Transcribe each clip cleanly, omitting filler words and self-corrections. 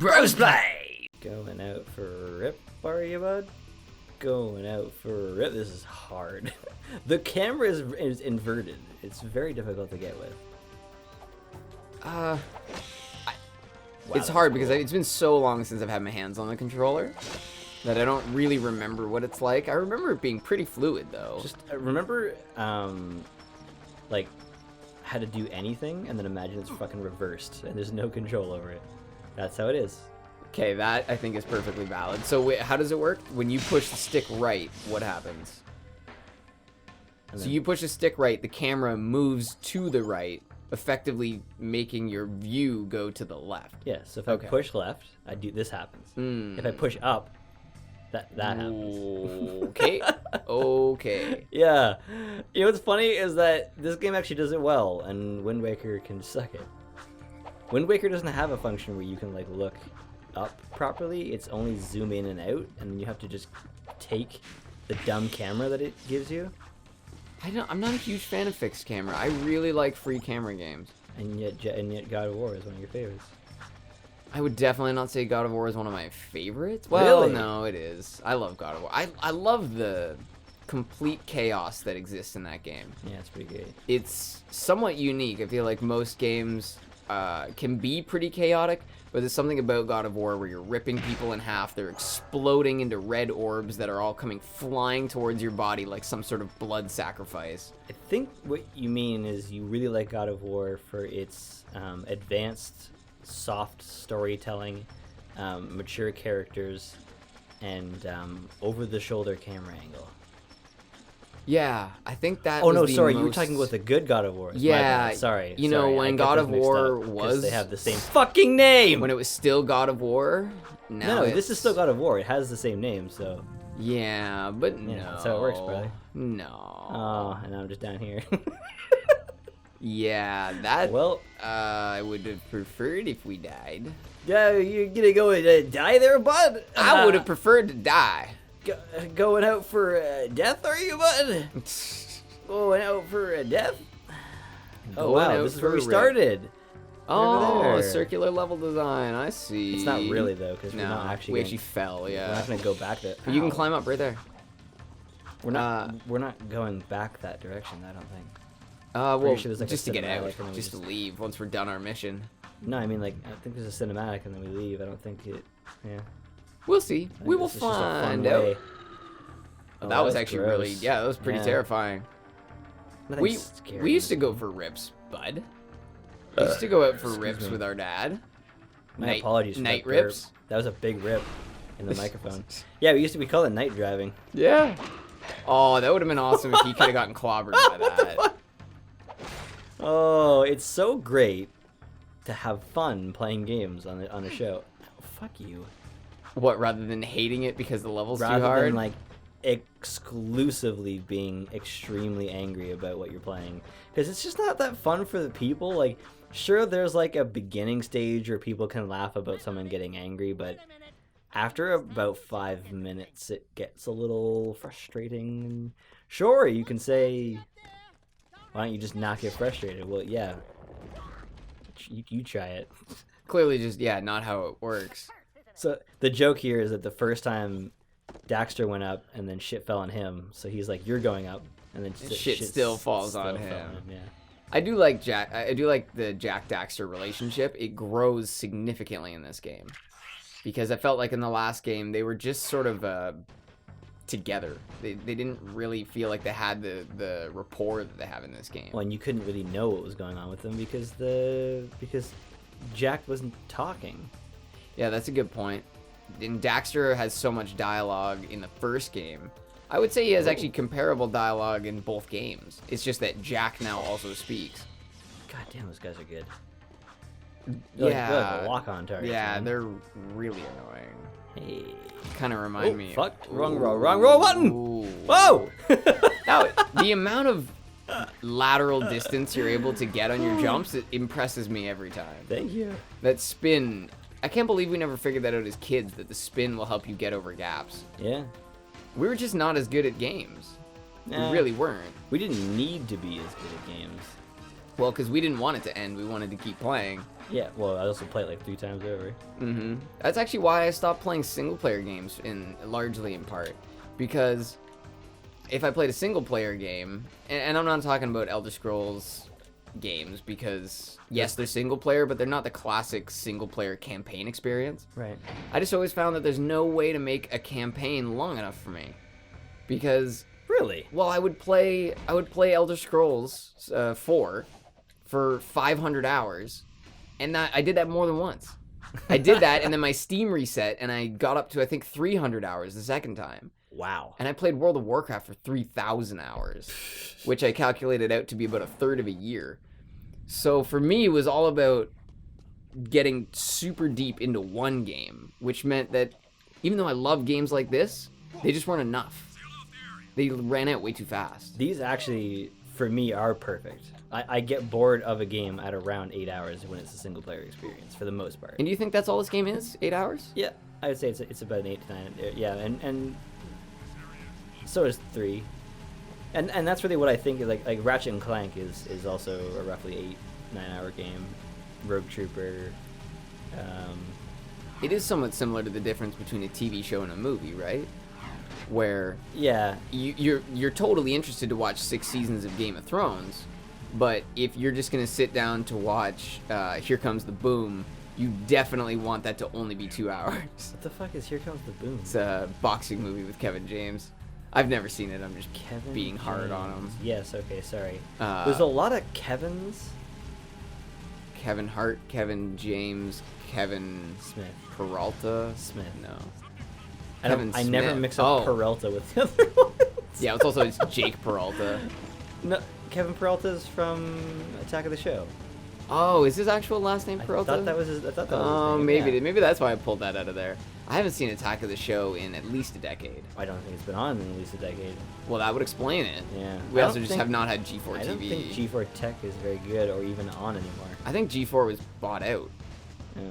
Brosplay! Going out for a rip, are you, bud? Going out for a rip. This is hard. The camera is inverted. It's very difficult to get with. It's hard because it's been so long since I've had my hands on the controller that I don't really remember what it's like. I remember it being pretty fluid, though. Just remember, like, how to do anything, and then imagine it's fucking reversed, and there's no control over it. That's how it is. Okay, that I think is perfectly valid. So wait, how does it work? When you push the stick right, what happens? So you push the stick right, the camera moves to the right, effectively making your view go to the left. Yeah, so if I push left, this happens. If I push up, that happens. Okay. Okay. Yeah. You know what's funny is that this game actually does it well, and Wind Waker can suck it. Wind Waker doesn't have a function where you can like look up properly. It's only zoom in and out, and you have to just take the dumb camera that it gives you. I'm not a huge fan of fixed camera. I really like free camera games. And yet God of War is one of your favorites. I would definitely not say God of War is one of my favorites. Well, Really? no, it is. I love God of War. I love the complete chaos that exists in that game. Yeah, it's pretty good. It's somewhat unique. I feel like most games can be pretty chaotic, but there's something about God of War where you're ripping people in half. They're exploding into red orbs that are all coming flying towards your body like some sort of blood sacrifice. I think what you mean is you really like God of War for its advanced, soft storytelling, mature characters, and over-the-shoulder camera angle. Yeah, I think that. Oh was no, the sorry, most... you were talking about the good God of War. Yeah, sorry. You know, when God of War was, they have the same fucking name. When it was still God of War. No, this is still God of War. It has the same name, so. Yeah, but no. Yeah, that's how it works, brother. No. Oh, and I'm just down here. Yeah, that. Well, I would have preferred if we died. Yeah, you're gonna go and die there, bud? I would have preferred to die. Going out for death, are you, bud? Going out for death? Oh, wow, this is where we started. Oh, a circular level design. I see. It's not really, though, because we're not actually... We actually fell, yeah. We're not going to go back there. You can climb up right there. We're not going back that direction, I don't think. Well, sure like just to get out. Just to leave once we're done our mission. No, I mean, like, I think there's a cinematic and then we leave. I don't think it... Yeah. We'll see. We will find out. Oh, that was actually gross. really, that was pretty terrifying. We used to go for rips, bud. We used to go out for rips with our dad. My apologies for night that rips. That was a big rip in the microphone. Yeah, we call it night driving. Yeah. Oh, that would have been awesome if he could have gotten clobbered by that. Oh, it's so great to have fun playing games on a show. Oh, fuck you. What, rather than hating it because the level's too hard? Rather than, like, exclusively being extremely angry about what you're playing. Because it's just not that fun for the people. Like, sure, there's, like, a beginning stage where people can laugh about someone getting angry, but after about 5 minutes, it gets a little frustrating. Sure, you can say, why don't you just not get frustrated? Well, yeah. You try it. Clearly just, not how it works. So the joke here is that the first time Daxter went up and then shit fell on him, so he's like, you're going up, and then shit still falls on him. Yeah. I do like the Jack Daxter relationship. It grows significantly in this game. Because I felt like in the last game they were just sort of together. They didn't really feel like they had the rapport that they have in this game. Well, and you couldn't really know what was going on with them because Jack wasn't talking. Yeah, that's a good point. And Daxter has so much dialogue in the first game. I would say he has actually comparable dialogue in both games. It's just that Jack now also speaks. God damn, those guys are good. They're like a lock-on target. Yeah, man. they're really annoying. Hey. Kind of remind me. Fuck! Wrong roll button. Ooh. Whoa! Now, the amount of lateral distance you're able to get on your jumps, it impresses me every time. Thank you. That spin, I can't believe we never figured that out as kids, that the spin will help you get over gaps. Yeah. We were just not as good at games. We really weren't. We didn't need to be as good at games. Well, because we didn't want it to end. We wanted to keep playing. Yeah, well, I also played like 3 times over. That's actually why I stopped playing single-player games, largely in part. Because if I played a single-player game, and I'm not talking about Elder Scrolls games, because yes, they're single-player, but they're not the classic single-player campaign experience. Right. I just always found that there's no way to make a campaign long enough for me. Because... Really? Well, I would play Elder Scrolls 4 for 500 hours, and I did that more than once. I did that, and then my Steam reset, and I got up to, I think, 300 hours the second time. Wow. And I played World of Warcraft for 3,000 hours, which I calculated out to be about a third of a year. So for me, it was all about getting super deep into one game, which meant that even though I love games like this, they just weren't enough. They ran out way too fast. These actually, for me, are perfect. I get bored of a game at around 8 hours when it's a single player experience, for the most part. And do you think that's all this game is? 8 hours? Yeah, I would say it's about an 8 to 9. Yeah, and so is 3. And that's really what I think. Like Ratchet and Clank is also a roughly 8-9 hour game. Rogue Trooper. It is somewhat similar to the difference between a TV show and a movie, right? Where yeah, you're totally interested to watch 6 seasons of Game of Thrones, but if you're just gonna sit down to watch Here Comes the Boom, you definitely want that to only be 2 hours. What the fuck is Here Comes the Boom? It's a boxing movie with Kevin James. I've never seen it. I'm just being hard on him. Yes. Okay. Sorry. There's a lot of Kevins. Kevin Hart, Kevin James, Kevin Smith. Peralta. Smith. No. I never mix up Peralta with the other ones. Yeah, it's Jake Peralta. No, Kevin Peralta's from Attack of the Show. Oh, is his actual last name Peralta? I thought that was his name. Maybe that's why I pulled that out of there. I haven't seen Attack of the Show in at least a decade. I don't think it's been on in at least a decade. Well, that would explain it. Yeah. We also just have not had G4 TV. I don't think G4 Tech is very good or even on anymore. I think G4 was bought out. Yeah.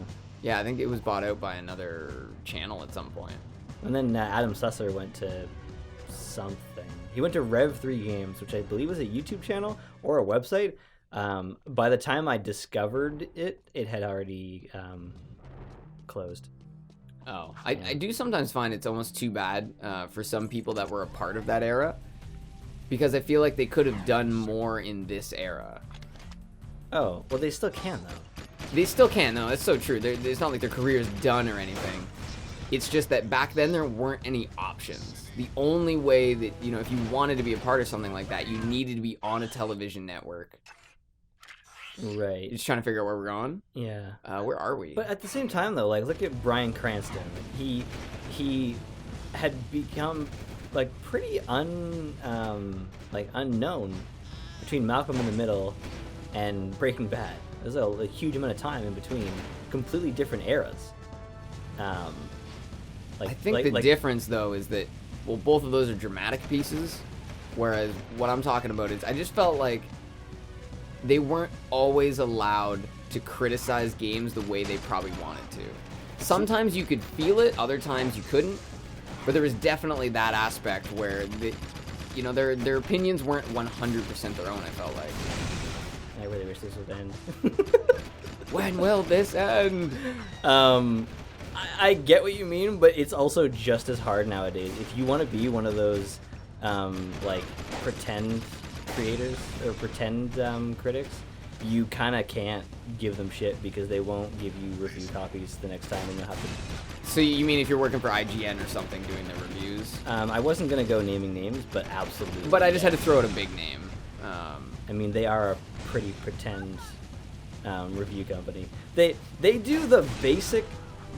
Yeah, I think it was bought out by another channel at some point. And then Adam Susser went to something. He went to Rev3 Games, which I believe was a YouTube channel or a website. By the time I discovered it, it had already closed. Oh, I do sometimes find it's almost too bad for some people that were a part of that era, because I feel like they could have done more in this era. Oh, well, they still can, though. They still can, though. That's so true. It's not like their career is done or anything. It's just that back then there weren't any options. The only way that, if you wanted to be a part of something like that, you needed to be on a television network. Right. You're just trying to figure out where we're going? Yeah. Where are we? But at the same time, though, like, look at Bryan Cranston. He had become, like, pretty unknown between Malcolm in the Middle and Breaking Bad. There's a huge amount of time in between, completely different eras. I think the difference, though, is that, well, both of those are dramatic pieces, whereas what I'm talking about is I just felt like they weren't always allowed to criticize games the way they probably wanted to. Sometimes you could feel it, other times you couldn't, but there was definitely that aspect where their opinions weren't 100% their own, I felt like. I really wish this would end. When will this end? I get what you mean, but it's also just as hard nowadays. If you want to be one of those, pretend creators or pretend critics, you kind of can't give them shit because they won't give you review copies the next time, and you'll have to... So you mean if you're working for IGN or something doing the reviews? I wasn't going to go naming names, but absolutely. But I just had to throw out a big name. I mean, they are a pretty pretend review company. They do the basic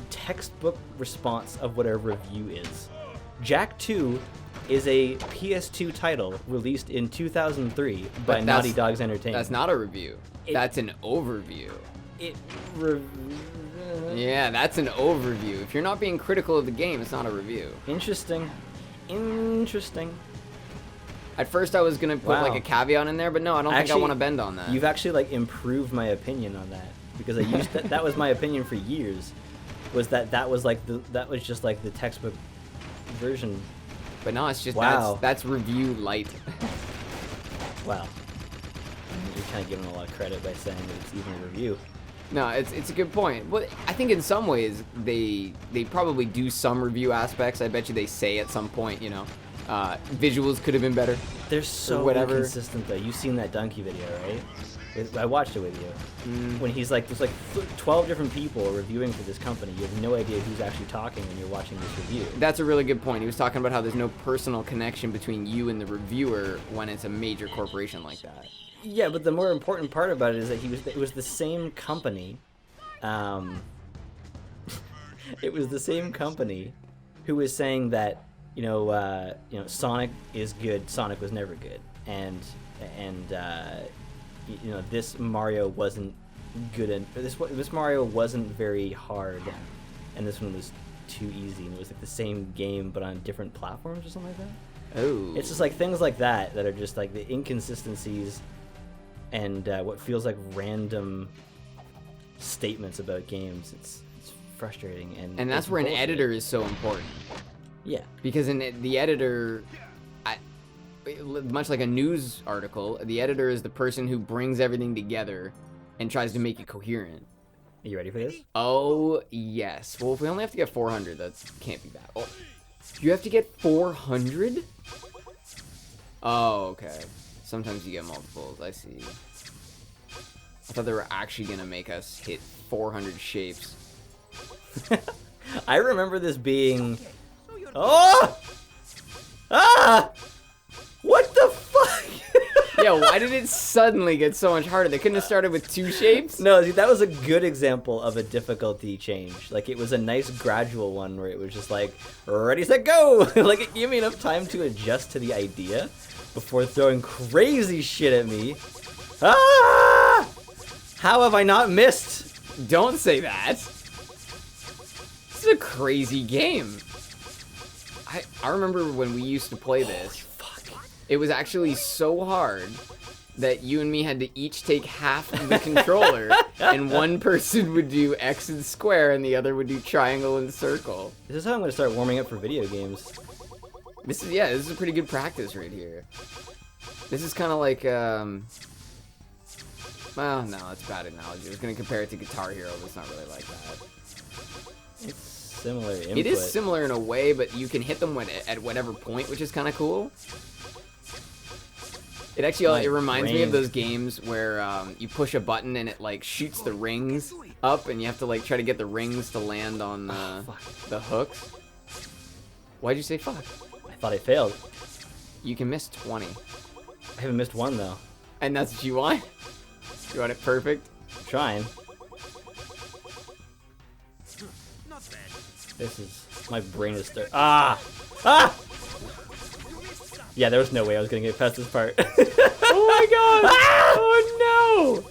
textbook response of what a review is. Jak 2 is a PS2 title released in 2003 by Naughty Dog's Entertainment. That's not a review. That's an overview. Yeah, that's an overview. If you're not being critical of the game, it's not a review. Interesting. At first I was going to put like a caveat in there, but no, I don't think I want to bend on that. You've actually improved my opinion on that, because I used that was my opinion for years. Was that was just like the textbook version. But no, it's just wow. That's review light. Wow. you're kind of giving a lot of credit by saying that it's even a review. No, it's a good point. Well, I think in some ways they probably do some review aspects. I bet you they say at some point, you know, visuals could have been better. They're so inconsistent though. You've seen that Donkey video, right? I watched it with you. When he's like, there's like 12 different people reviewing for this company. You have no idea who's actually talking when you're watching this review. That's a really good point. He was talking about how there's no personal connection between you and the reviewer when it's a major corporation like that. Yeah, but the more important part about it is that it was the same company. It was the same company who was saying that, Sonic is good. Sonic was never good. And this Mario wasn't good, and this Mario wasn't very hard, and this one was too easy, and it was like the same game but on different platforms or something like that. Oh. It's just like things like that are just like the inconsistencies and what feels like random statements about games. It's frustrating, and that's where an editor is so important. Yeah, because the editor, much like a news article, the editor is the person who brings everything together and tries to make it coherent. Are you ready for this? Oh, yes. Well, if we only have to get 400, that can't be bad. Oh, you have to get 400? Oh, okay. Sometimes you get multiples. I see. I thought they were actually going to make us hit 400 shapes. I remember this being... Oh! Ah! What the fuck? Yeah, why did it suddenly get so much harder? They couldn't have started with 2 shapes? No, that was a good example of a difficulty change. Like, it was a nice gradual one where it was just like, ready, set, go! Like, it gave me enough time to adjust to the idea before throwing crazy shit at me. Ah! How have I not missed? Don't say that. This is a crazy game. I remember when we used to play this. Fuck. It was actually so hard that you and me had to each take half of the controller, and one person would do X and square, and the other would do triangle and circle. This is how I'm going to start warming up for video games. This is a pretty good practice right here. This is kind of like, well, no, that's a bad analogy. I was going to compare it to Guitar Hero, but it's not really like that. It's similar input. It is similar in a way, but you can hit them at whatever point, which is kind of cool. It actually, it reminds me of those games where you push a button and it like shoots the rings up, and you have to like try to get the rings to land on the hooks. Why'd you say fuck? I thought I failed. You can miss 20. I haven't missed one though. And that's what you want? You want it perfect? I'm trying. This is... My brain is starting... Ah! Ah! Yeah, there was no way I was gonna get past this part. Oh my god! Ah! Oh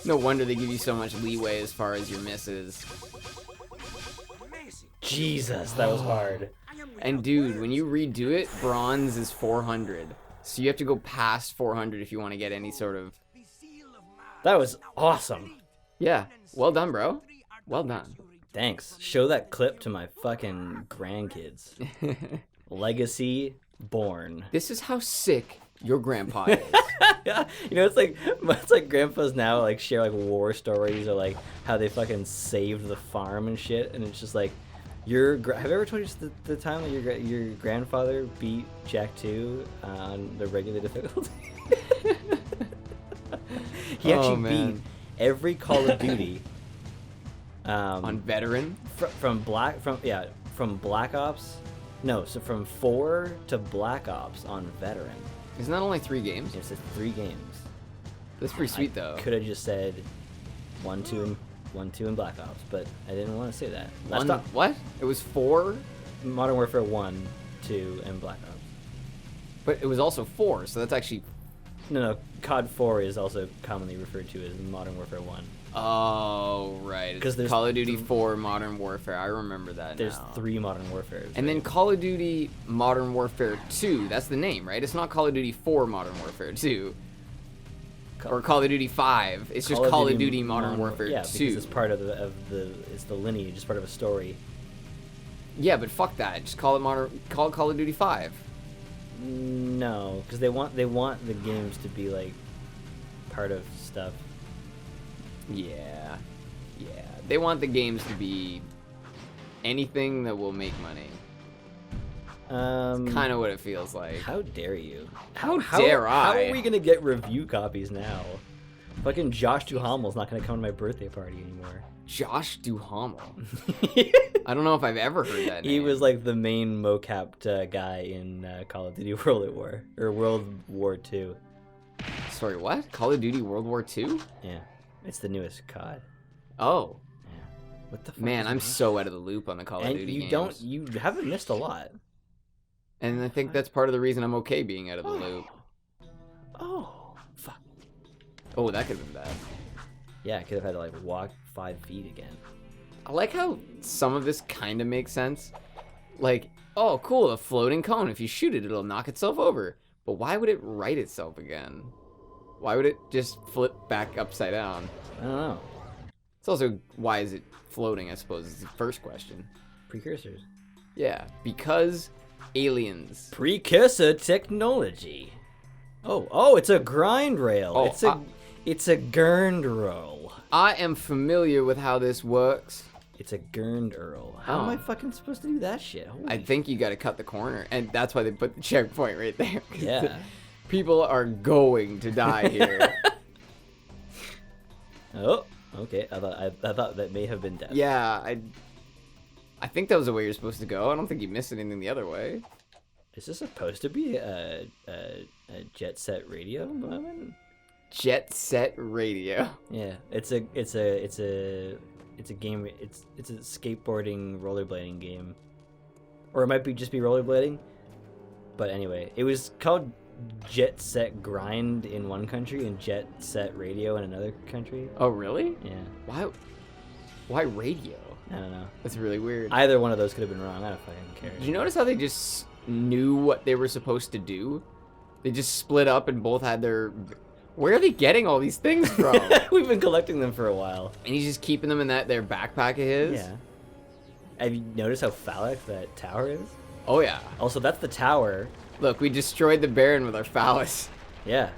no! No wonder they give you so much leeway as far as your misses. Jesus, that was hard. And dude, when you redo it, bronze is 400. So you have to go past 400 if you want to get any sort of... That was awesome. Yeah, well done, bro. Well done. Thanks. Show that clip to my fucking grandkids. Legacy born. This is how sick your grandpa is. Yeah, it's like grandpas now like share like war stories or like how they fucking saved the farm and shit, and it's just like have I ever told you the time that your grandfather beat Jak 2 on the regular difficulty? He actually beat every Call of Duty on veteran from Black Ops. No, so from 4 to Black Ops on veteran. Isn't that only 3 games? It's just 3 games. That's pretty sweet though. Could have just said 1, 2, and Black Ops, but I didn't want to say that. What? It was 4? Modern Warfare 1, 2, and Black Ops. But it was also 4, so that's actually... No, COD 4 is also commonly referred to as Modern Warfare 1. Oh, right. Because there's Call of Duty 4 Modern Warfare. I remember that There's 3 Modern Warfares. And then Call of Duty Modern Warfare 2. That's the name, right? It's not Call of Duty 4 Modern Warfare 2. Or Call of Duty 5. It's just Call of Duty Modern Warfare 2. Yeah, because it's part of it's the lineage. It's part of a story. Yeah, but fuck that. Just call it Call of Duty 5. No, because they want the games to be like part of stuff. Yeah. They want the games to be anything that will make money. Kind of what it feels like. How dare you? How dare I? How are we gonna get review copies now? Fucking Josh Duhamel's not gonna come to my birthday party anymore. Josh Duhamel. I don't know if I've ever heard that name. He was like the main mocapped guy in Call of Duty World War II. Sorry, what? Call of Duty World War II? Yeah, it's the newest COD. Oh. Yeah. What the fuck? Man, I'm so out of the loop on the Call of Duty games. You haven't missed a lot. And I think that's part of the reason I'm okay being out of the loop. Oh, fuck. Oh, that could have been bad. Yeah, I could have had to like walk 5 feet again. I like how some of this kind of makes sense. Like, oh, cool, a floating cone. If you shoot it, it'll knock itself over. But why would it right itself again? Why would it just flip back upside down? I don't know. It's also, why is it floating, I suppose, is the first question. Precursors. Yeah, because aliens. Precursor technology. Oh, it's a grind rail. Oh, it's a gurndrall. I am familiar with how this works. It's a gurndrall. How am I fucking supposed to do that shit? Holy I think you got to cut the corner, and that's why they put the checkpoint right there. Yeah. People are going to die here. Oh, okay. I thought that may have been death. Yeah, I think that was the way you're supposed to go. I don't think you missed anything the other way. Is this supposed to be a Jet Set Radio moment? Jet Set Radio. Yeah, it's a game. It's a skateboarding rollerblading game, or it might be just be rollerblading. But anyway, it was called Jet Set Grind in one country and Jet Set Radio in another country. Oh, really? Yeah. Why radio? I don't know. That's really weird. Either one of those could have been wrong. I don't fucking care. Did you notice how they just knew what they were supposed to do? They just split up and both had their... Where are they getting all these things from? We've been collecting them for a while. And he's just keeping them in their backpack of his? Yeah. Have you noticed how phallic that tower is? Oh, yeah. Also, that's the tower. Look, we destroyed the Baron with our phallus. Yeah.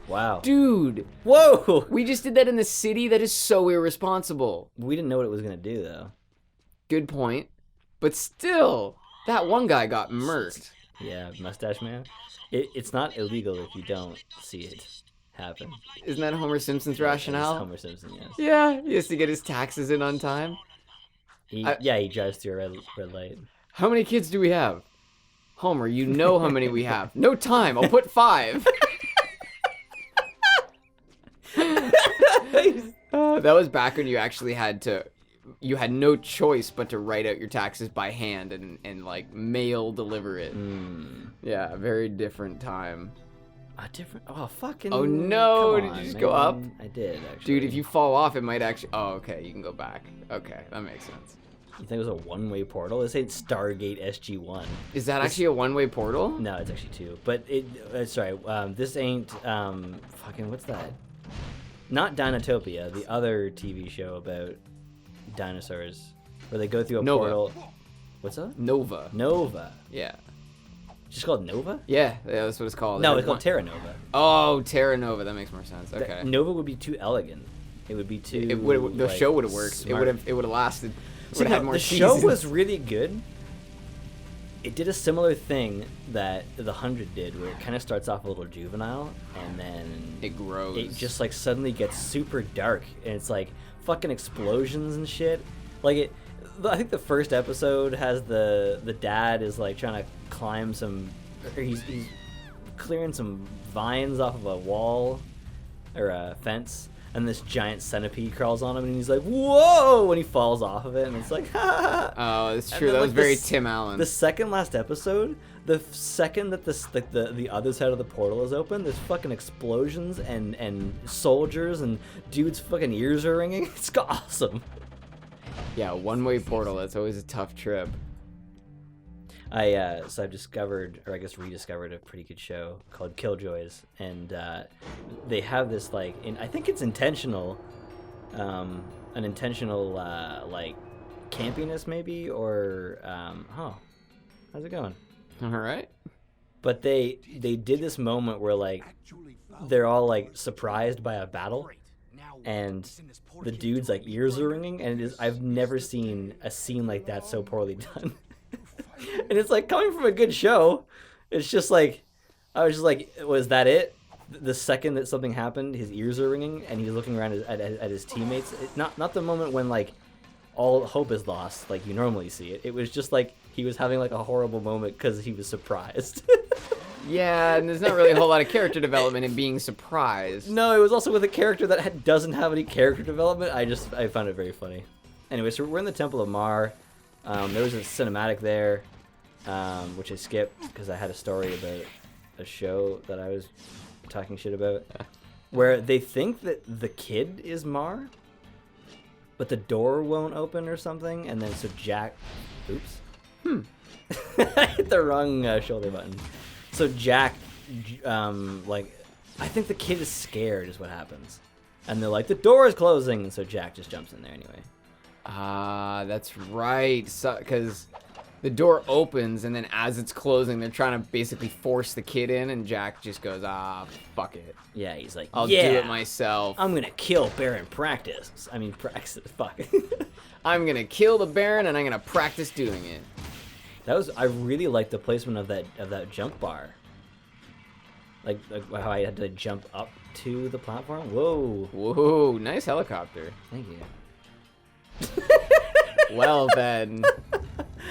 Wow. Dude. Whoa! We just did that in the city? That is so irresponsible. We didn't know what it was going to do, though. Good point. But still, that one guy got murked. Yeah, Mustache Man. It's not illegal if you don't see it happen. Isn't that Homer Simpson's rationale? Homer Simpson, yes. Yeah, he has to get his taxes in on time. He drives through a red light. How many kids do we have? Homer, you know how many we have. No time, I'll put 5. That was back when you actually had no choice but to write out your taxes by hand and like mail deliver it. Yeah, a very different time. A different... Oh, fucking... Oh, no. Come on, did you just man. go up? I did, actually. Dude, if you fall off, it might actually... Oh, okay. You can go back. Okay, that makes sense. You think it was a one-way portal? This ain't Stargate SG-1. Is that actually a one-way portal? No, it's actually 2. But sorry, this ain't... fucking... What's that? Not Dinotopia, the other TV show about dinosaurs. Where they go through a portal... What's that? Nova. Nova. Yeah. Just called Nova? Yeah, that's what it's called. No, it's called Terra Nova. Oh, Terra Nova. That makes more sense. Okay. Nova would be too elegant. It would be too... The show would have worked. Smart. It would have lasted. See, had more the seasons. show was really good. It did a similar thing that The 100 did, where it kind of starts off a little juvenile, and then... It grows. It just, like, suddenly gets super dark, and it's, like, fucking explosions and shit. Like, I think the first episode has the dad is, like, trying to climb some... He's clearing some vines off of a wall, or a fence, and this giant centipede crawls on him, and he's like, whoa, when he falls off of it, and it's like, ha. Oh, that's true. That was very Tim Allen. The second last episode, the second that the other side of the portal is open, there's fucking explosions and soldiers and dudes' fucking ears are ringing. It's awesome. Yeah, one-way portal. That's always a tough trip. So I've discovered, or I guess rediscovered, a pretty good show called Killjoys, and they have this, like, I think it's intentional, an intentional like campiness maybe, or how's it going? All right. But they did this moment where like they're all like surprised by a battle, and the dude's like ears are ringing, and I've never seen a scene like that so poorly done. And it's like coming from a good show, it's just like I was just like, was that it? The second that something happened, his ears are ringing, and he's looking around at his teammates. Not the moment when like all hope is lost, like you normally see it. It was just like he was having like a horrible moment because he was surprised. Yeah, and there's not really a whole lot of character development in being surprised. No, it was also with a character that doesn't have any character development. I found it very funny. Anyway, so we're in the Temple of Mar. There was a cinematic there, which I skipped because I had a story about a show that I was talking shit about, where they think that the kid is Mar, but the door won't open or something, and then so Jack... Oops. I hit the wrong shoulder button. So Jack, like, I think the kid is scared is what happens. And they're like, the door is closing, and so Jack just jumps in there anyway. That's right. So, because the door opens, and then as it's closing, they're trying to basically force the kid in, and Jack just goes, fuck it. Yeah, he's like, I'll do it myself. I'm gonna kill Baron Praxis. Fuck. I'm gonna kill the Baron, and I'm gonna practice doing it. I really liked the placement of that jump bar. Like how I had to jump up to the platform. Whoa, nice helicopter. Thank you. Well then.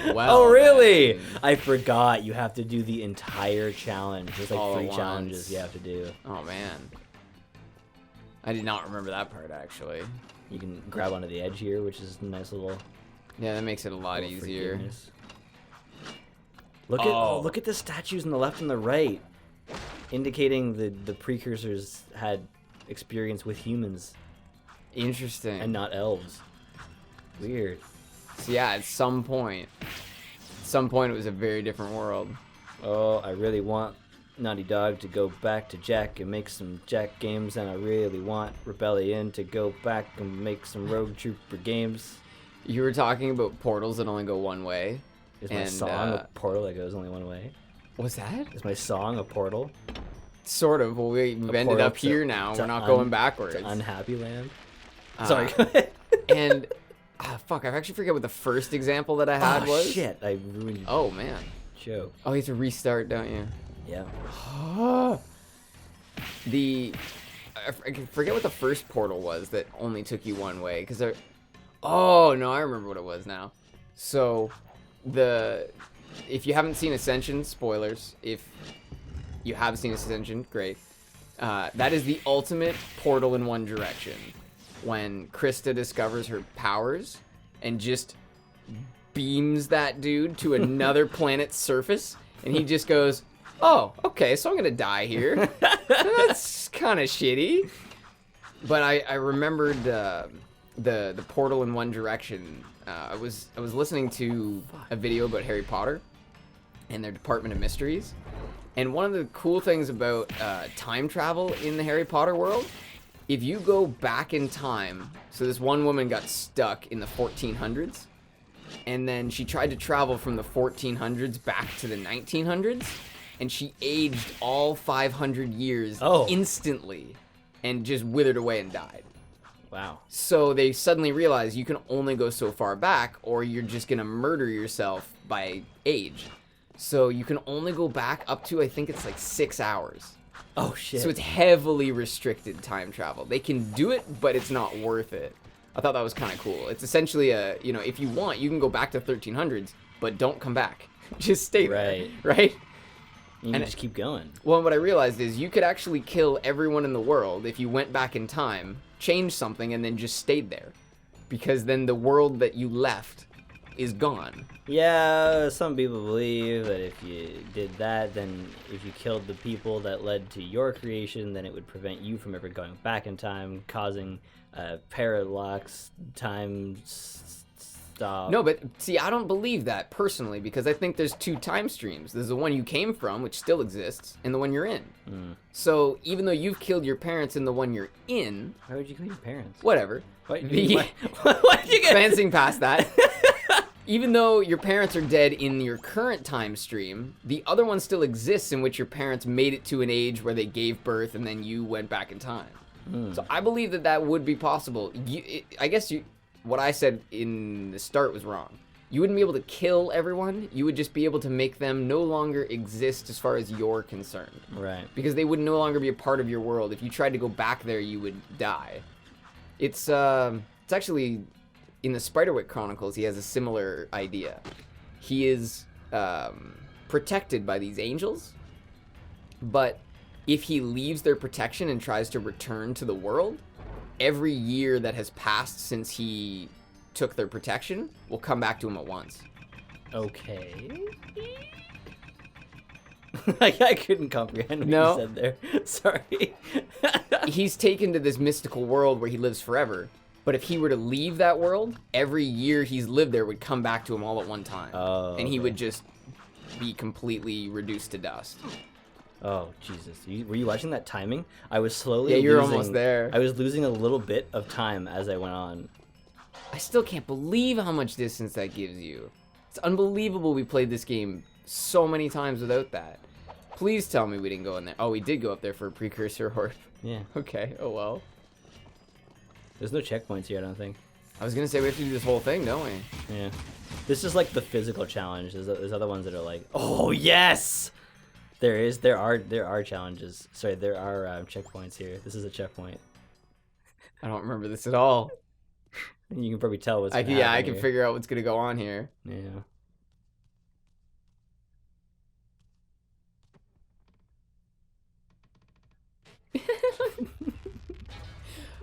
Oh really? Then. I forgot you have to do the entire challenge. There's like 3 challenges you have to do. Oh man. I did not remember that part actually. You can grab onto the edge here, which is a nice little... Yeah, that makes it a lot easier. Look at the statues on the left and the right, indicating the precursors had experience with humans. Interesting. And not elves. Weird. So yeah, at some point it was a very different world. Oh, I really want Naughty Dog to go back to Jack and make some Jack games, and I really want Rebellion to go back and make some Rogue Trooper games. You were talking about portals that only go one way. Is my song a portal that goes only one way? What's that? Is my song a portal? Sort of. Well, we've ended up here now. We're not going backwards. To Unhappy Land? Sorry, go ahead. And, fuck, I actually forget what the first example that I had was. Shit, I ruined your Oh, man. show. Oh, you have to restart, don't you? Yeah. I forget what the first portal was that only took you one way. Oh, no, I remember what it was now. So... if you haven't seen Ascension, spoilers. If you have seen Ascension, great. That is the ultimate portal in one direction. When Krista discovers her powers and just beams that dude to another planet's surface, and he just goes, oh, okay, so I'm gonna die here. That's kind of shitty. But I remembered the portal in one direction. I was listening to a video about Harry Potter and their Department of Mysteries, and one of the cool things about time travel in the Harry Potter world, if you go back in time, so this one woman got stuck in the 1400s, and then she tried to travel from the 1400s back to the 1900s, and she aged all 500 years instantly and just withered away and died. Wow. So they suddenly realize you can only go so far back, or you're just going to murder yourself by age. So you can only go back up to, I think it's like 6 hours. Oh, shit. So it's heavily restricted time travel. They can do it, but it's not worth it. I thought that was kind of cool. It's essentially if you want, you can go back to 1300s, but don't come back. Just stay there. Right? You can just keep going. Well, what I realized is you could actually kill everyone in the world if you went back in time, changed something, and then just stayed there. Because then the world that you left is gone. Yeah, some people believe that if you did that, then if you killed the people that led to your creation, then it would prevent you from ever going back in time, causing parallax time stop. No, but see, I don't believe that personally, because I think there's 2 time streams. There's the one you came from, which still exists, and the one you're in. So even though you've killed your parents in the one you're in... Why would you kill your parents? Whatever. What did you get? Glancing past that. Even though your parents are dead in your current time stream, the other one still exists in which your parents made it to an age where they gave birth and then you went back in time. So I believe that would be possible. I guess what I said in the start was wrong. You wouldn't be able to kill everyone. You would just be able to make them no longer exist as far as you're concerned. Right. Because they would no longer be a part of your world. If you tried to go back there, you would die. It's actually... In the Spiderwick Chronicles, he has a similar idea. He is protected by these angels, but if he leaves their protection and tries to return to the world, every year that has passed since he took their protection will come back to him at once. Okay. I couldn't comprehend what you said there. Sorry. He's taken to this mystical world where he lives forever. But if he were to leave that world, every year he's lived there would come back to him all at one time. Oh, and he would just be completely reduced to dust. Oh, Jesus. Were you watching that timing? I was slowly you're almost there. I was losing a little bit of time as I went on. I still can't believe how much distance that gives you. It's unbelievable we played this game so many times without that. Please tell me we didn't go in there. Oh, we did go up there for a precursor horde. Yeah. Okay, oh well. There's no checkpoints here, I don't think. I was gonna say we have to do this whole thing, don't we? Yeah. This is like the physical challenge. There's other ones that are like, oh yes, there are challenges. Sorry, there are checkpoints here. This is a checkpoint. I don't remember this at all. You can probably tell what's. I can figure out what's gonna go on here. Yeah.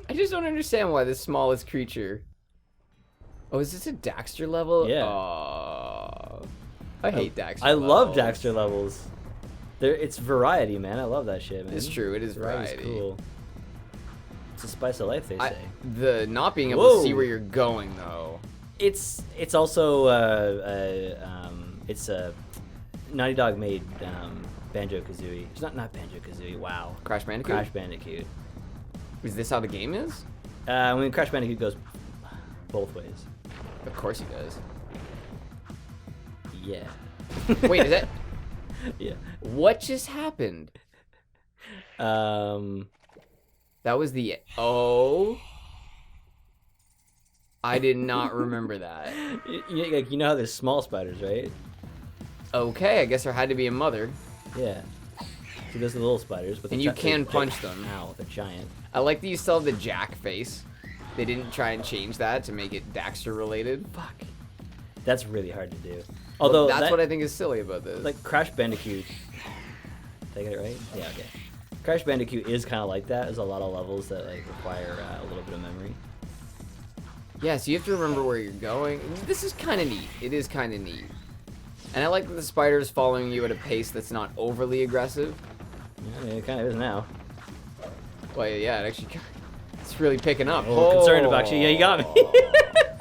I just don't understand why the smallest creature... Oh, is this a Daxter level? Yeah. Oh, I hate Daxter I levels. love Daxter levels. It's variety, man. I love that shit, man. It's true, it is Variety's variety. It's a spice of life, they say. The not being able to see where you're going, though. It's also Naughty Dog made Banjo-Kazooie. It's not Banjo-Kazooie. Wow. Crash Bandicoot? Crash Bandicoot. Is this how the game is? I mean, Crash Bandicoot goes both ways. Of course he does. Yeah. Wait, is that... Yeah. What just happened? Um... That was the... Oh... I did not remember that. You know how there's small spiders, right? Okay, I guess there had to be a mother. Yeah. So there's the little spiders, but and you can punch them. Ow, they're giant. I like that you still have the Jack face. They didn't try and change that to make it Daxter related. Fuck. That's really hard to do. Although that's what I think is silly about this. Like Crash Bandicoot. Did I get it right? Yeah, okay. Crash Bandicoot is kind of like that. There's a lot of levels that like require a little bit of memory. Yeah, so you have to remember where you're going. This is kind of neat. It is kind of neat. And I like that the spider's following you at a pace that's not overly aggressive. Yeah, I mean, it kind of is now. Well, yeah, it actually... It's really picking up. Oh, concerned about you. Yeah, you got me.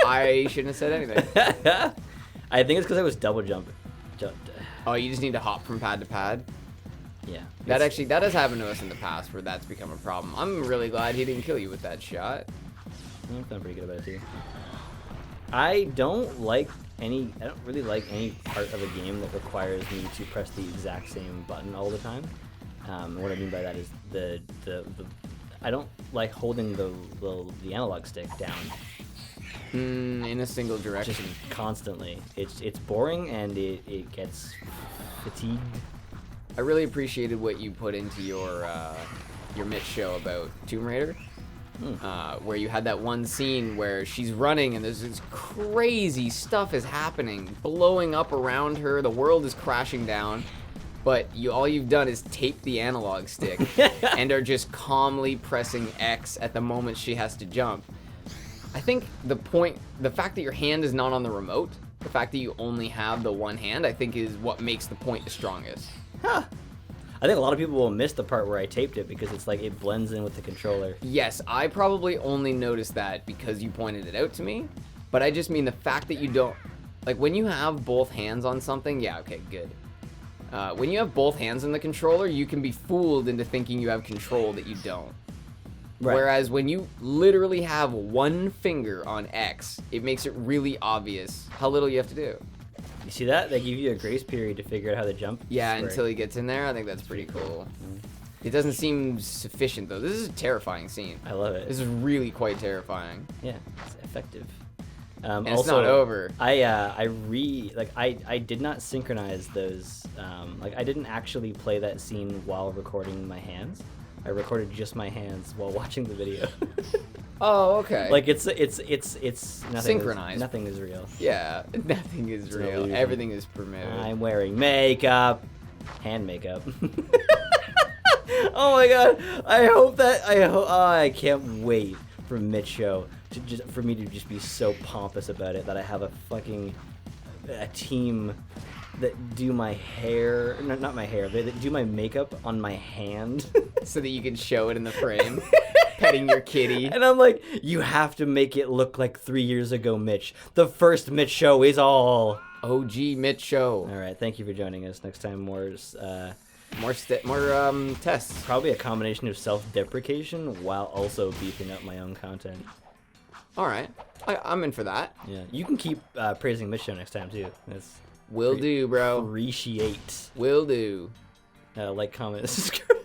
I shouldn't have said anything. I think it's because I was double jumping. Oh, you just need to hop from pad to pad? Yeah. That has happened to us in the past where that's become a problem. I'm really glad he didn't kill you with that shot. I'm feeling pretty good about it too. I don't really like any part of a game that requires me to press the exact same button all the time. What I mean by that is the I don't like holding the analog stick down in a single direction just constantly. It's boring and it gets fatigued. I really appreciated what you put into your Mitch show about Tomb Raider. Where you had that one scene where she's running and there's this crazy stuff is happening, blowing up around her, the world is crashing down, but all you've done is tape the analog stick and are just calmly pressing X at the moment she has to jump. I think the fact that your hand is not on the remote, the fact that you only have the one hand, I think is what makes the point the strongest. Huh. I think a lot of people will miss the part where I taped it because it's like it blends in with the controller. Yes, I probably only noticed that because you pointed it out to me, but I just mean the fact that you don't... Like, when you have both hands on something, yeah, okay, good. When you have both hands on the controller, you can be fooled into thinking you have control that you don't. Right. Whereas when you literally have one finger on X, it makes it really obvious how little you have to do. You see that? They give you a grace period to figure out how to jump. Yeah, Right. until he gets in there, I think that's pretty cool. It doesn't seem sufficient though. This is a terrifying scene. I love it. This is really quite terrifying. Yeah, it's effective. And also, it's not over. I did not synchronize those. Like I didn't actually play that scene while recording my hands. I recorded just my hands while watching the video. Oh, okay. Like it's nothing. Synchronized. Nothing is real. Yeah, nothing is an real. illusion. Everything is permitted. I'm wearing makeup, hand makeup. Oh my god! I can't wait for Mitch show for me to just be so pompous about it that I have a team that do my hair, not my hair, but that do my makeup on my hand. So that you can show it in the frame, petting your kitty. And I'm like, you have to make it look like 3 years ago, Mitch. The first Mitch show is all. OG Mitch show. All right, thank you for joining us. Next time, more tests. probably a combination of self-deprecation while also beefing up my own content. All right, I'm in for that. Yeah, you can keep praising Mitch show next time too. That's Will do, bro. appreciate. Will do. Like, comment, subscribe.